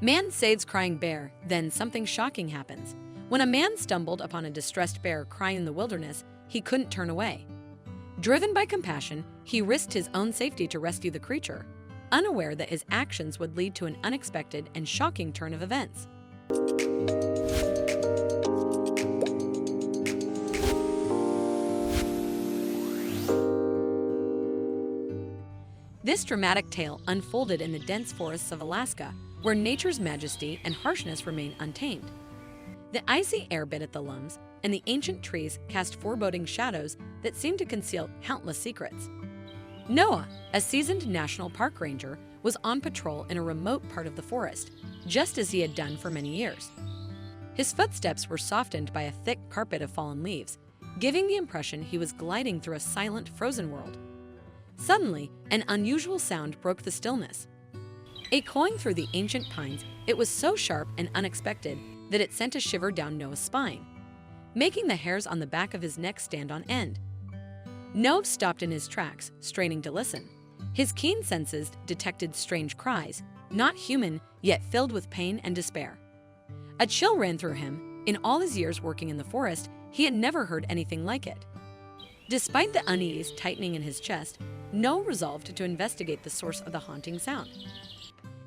Man saves crying bear, then something shocking happens. When a man stumbled upon a distressed bear crying in the wilderness, he couldn't turn away. Driven by compassion, he risked his own safety to rescue the creature, unaware that his actions would lead to an unexpected and shocking turn of events. This dramatic tale unfolded in the dense forests of Alaska, where nature's majesty and harshness remain untamed. The icy air bit at the lungs, and the ancient trees cast foreboding shadows that seemed to conceal countless secrets. Noah, a seasoned national park ranger, was on patrol in a remote part of the forest, just as he had done for many years. His footsteps were softened by a thick carpet of fallen leaves, giving the impression he was gliding through a silent, frozen world. Suddenly, an unusual sound broke the stillness. Echoing through the ancient pines, it was so sharp and unexpected that it sent a shiver down Noah's spine, making the hairs on the back of his neck stand on end. Noah stopped in his tracks, straining to listen. His keen senses detected strange cries, not human, yet filled with pain and despair. A chill ran through him. In all his years working in the forest, he had never heard anything like it. Despite the unease tightening in his chest, Noah resolved to investigate the source of the haunting sound.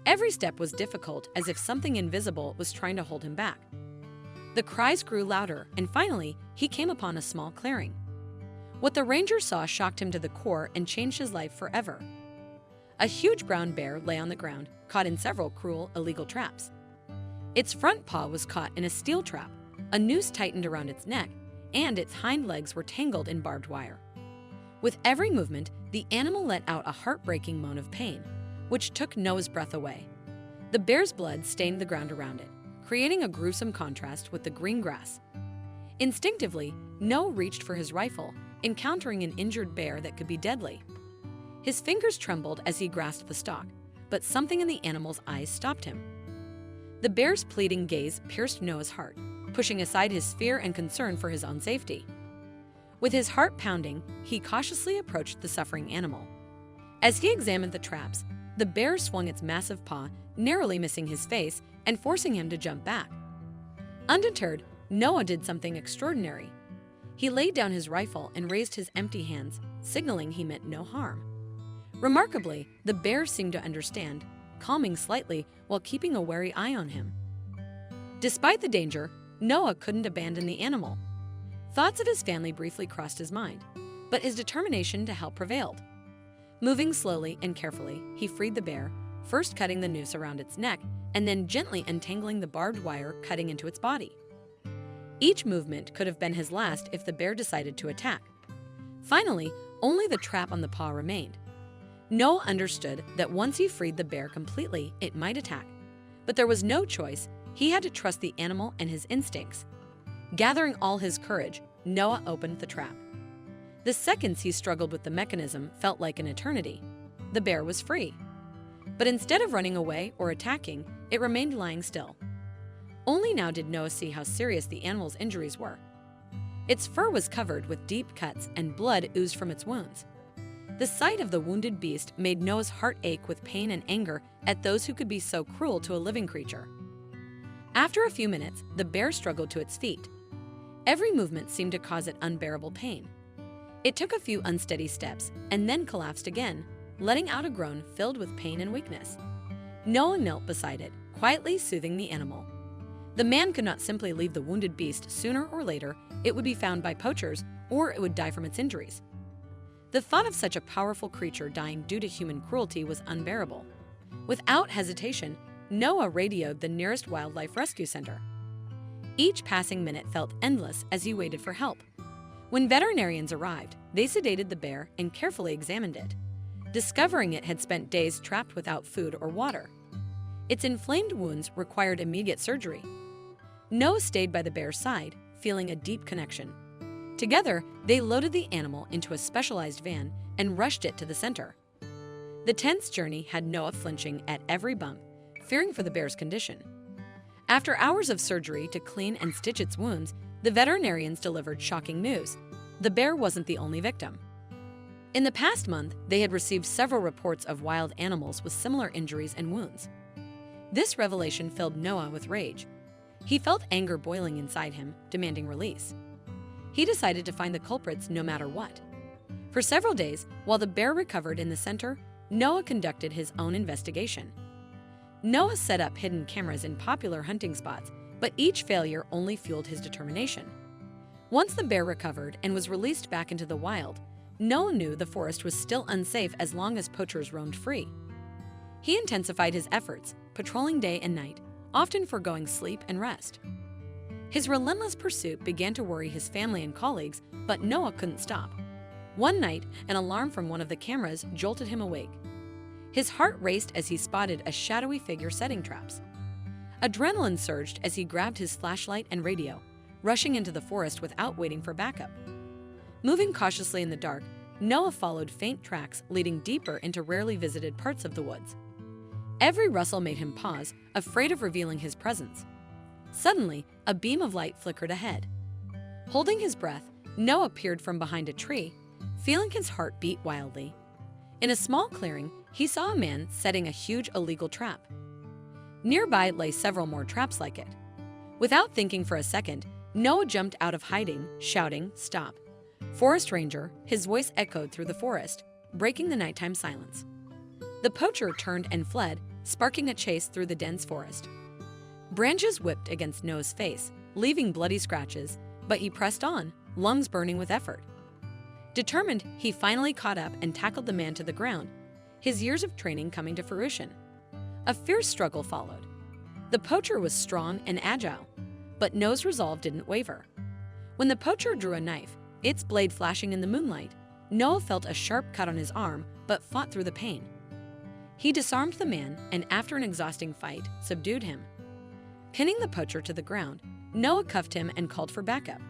Every step was difficult, as if something invisible was trying to hold him back. The cries grew louder, and finally, he came upon a small clearing. What the ranger saw shocked him to the core and changed his life forever. A huge brown bear lay on the ground, caught in several cruel, illegal traps. Its front paw was caught in a steel trap, a noose tightened around its neck, and its hind legs were tangled in barbed wire. With every movement, the animal let out a heartbreaking moan of pain, which took Noah's breath away. The bear's blood stained the ground around it, creating a gruesome contrast with the green grass. Instinctively, Noah reached for his rifle, encountering an injured bear that could be deadly. His fingers trembled as he grasped the stock, but something in the animal's eyes stopped him. The bear's pleading gaze pierced Noah's heart, pushing aside his fear and concern for his own safety. With his heart pounding, he cautiously approached the suffering animal. As he examined the traps, the bear swung its massive paw, narrowly missing his face and forcing him to jump back. Undeterred, Noah did something extraordinary. He laid down his rifle and raised his empty hands, signaling he meant no harm. Remarkably, the bear seemed to understand, calming slightly while keeping a wary eye on him. Despite the danger, Noah couldn't abandon the animal. Thoughts of his family briefly crossed his mind, but his determination to help prevailed. Moving slowly and carefully, he freed the bear, first cutting the noose around its neck and then gently untangling the barbed wire cutting into its body. Each movement could have been his last if the bear decided to attack. Finally, only the trap on the paw remained. Noah understood that once he freed the bear completely, it might attack. But there was no choice. He had to trust the animal and his instincts. Gathering all his courage, Noah opened the trap. The seconds he struggled with the mechanism felt like an eternity. The bear was free. But instead of running away or attacking, it remained lying still. Only now did Noah see how serious the animal's injuries were. Its fur was covered with deep cuts and blood oozed from its wounds. The sight of the wounded beast made Noah's heart ache with pain and anger at those who could be so cruel to a living creature. After a few minutes, the bear struggled to its feet. Every movement seemed to cause it unbearable pain. It took a few unsteady steps and then collapsed again, letting out a groan filled with pain and weakness. Noah knelt beside it, quietly soothing the animal. The man could not simply leave the wounded beast. Sooner or later, it would be found by poachers, or it would die from its injuries. The thought of such a powerful creature dying due to human cruelty was unbearable. Without hesitation, Noah radioed the nearest wildlife rescue center. Each passing minute felt endless as he waited for help. When veterinarians arrived, they sedated the bear and carefully examined it, discovering it had spent days trapped without food or water. Its inflamed wounds required immediate surgery. Noah stayed by the bear's side, feeling a deep connection. Together, they loaded the animal into a specialized van and rushed it to the center. The tense journey had Noah flinching at every bump, fearing for the bear's condition. After hours of surgery to clean and stitch its wounds, the veterinarians delivered shocking news. The bear wasn't the only victim. In the past month, they had received several reports of wild animals with similar injuries and wounds. This revelation filled Noah with rage. He felt anger boiling inside him, demanding release. He decided to find the culprits no matter what. For several days, while the bear recovered in the center, Noah conducted his own investigation. Noah set up hidden cameras in popular hunting spots, but each failure only fueled his determination. Once the bear recovered and was released back into the wild, Noah knew the forest was still unsafe as long as poachers roamed free. He intensified his efforts, patrolling day and night, often foregoing sleep and rest. His relentless pursuit began to worry his family and colleagues, but Noah couldn't stop. One night, an alarm from one of the cameras jolted him awake. His heart raced as he spotted a shadowy figure setting traps. Adrenaline surged as he grabbed his flashlight and radio, rushing into the forest without waiting for backup. Moving cautiously in the dark, Noah followed faint tracks leading deeper into rarely visited parts of the woods. Every rustle made him pause, afraid of revealing his presence. Suddenly, a beam of light flickered ahead. Holding his breath, Noah peered from behind a tree, feeling his heart beat wildly. In a small clearing, he saw a man setting a huge illegal trap. Nearby lay several more traps like it. Without thinking for a second, Noah jumped out of hiding, shouting, "Stop!" "Forest Ranger," his voice echoed through the forest, breaking the nighttime silence. The poacher turned and fled, sparking a chase through the dense forest. Branches whipped against Noah's face, leaving bloody scratches, but he pressed on, lungs burning with effort. Determined, he finally caught up and tackled the man to the ground, his years of training coming to fruition. A fierce struggle followed. The poacher was strong and agile, but Noah's resolve didn't waver. When the poacher drew a knife, its blade flashing in the moonlight, Noah felt a sharp cut on his arm but fought through the pain. He disarmed the man and, after an exhausting fight, subdued him. Pinning the poacher to the ground, Noah cuffed him and called for backup.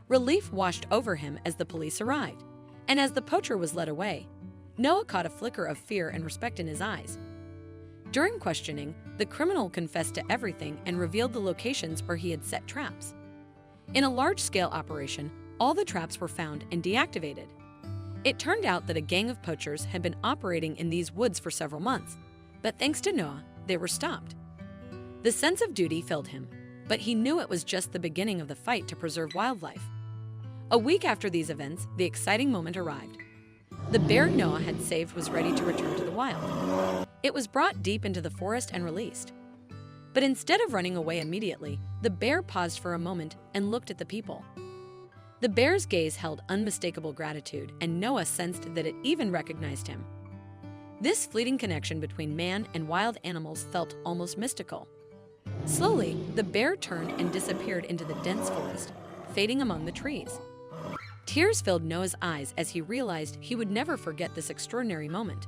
Relief washed over him as the police arrived, and as the poacher was led away, Noah caught a flicker of fear and respect in his eyes. During questioning, the criminal confessed to everything and revealed the locations where he had set traps. In a large-scale operation, all the traps were found and deactivated. It turned out that a gang of poachers had been operating in these woods for several months, but thanks to Noah, they were stopped. The sense of duty filled him, but he knew it was just the beginning of the fight to preserve wildlife. A week after these events, the exciting moment arrived. The bear Noah had saved was ready to return to the wild. It was brought deep into the forest and released. But instead of running away immediately, the bear paused for a moment and looked at the people. The bear's gaze held unmistakable gratitude, and Noah sensed that it even recognized him. This fleeting connection between man and wild animals felt almost mystical. Slowly, the bear turned and disappeared into the dense forest, fading among the trees. Tears filled Noah's eyes as he realized he would never forget this extraordinary moment,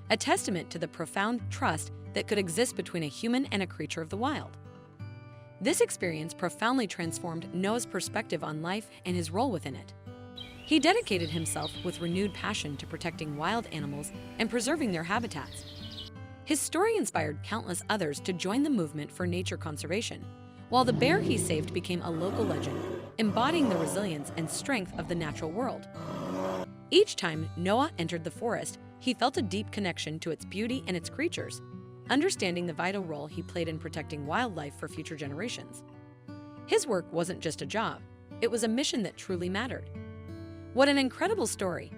a testament to the profound trust that could exist between a human and a creature of the wild. This experience profoundly transformed Noah's perspective on life and his role within it. He dedicated himself with renewed passion to protecting wild animals and preserving their habitats. His story inspired countless others to join the movement for nature conservation, while the bear he saved became a local legend, embodying the resilience and strength of the natural world. Each time Noah entered the forest, he felt a deep connection to its beauty and its creatures, understanding the vital role he played in protecting wildlife for future generations. His work wasn't just a job, it was a mission that truly mattered. What an incredible story!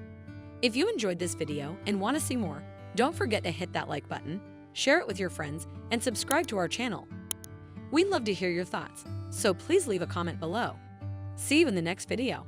If you enjoyed this video and want to see more, don't forget to hit that like button, share it with your friends, and subscribe to our channel. We'd love to hear your thoughts, so please leave a comment below. See you in the next video.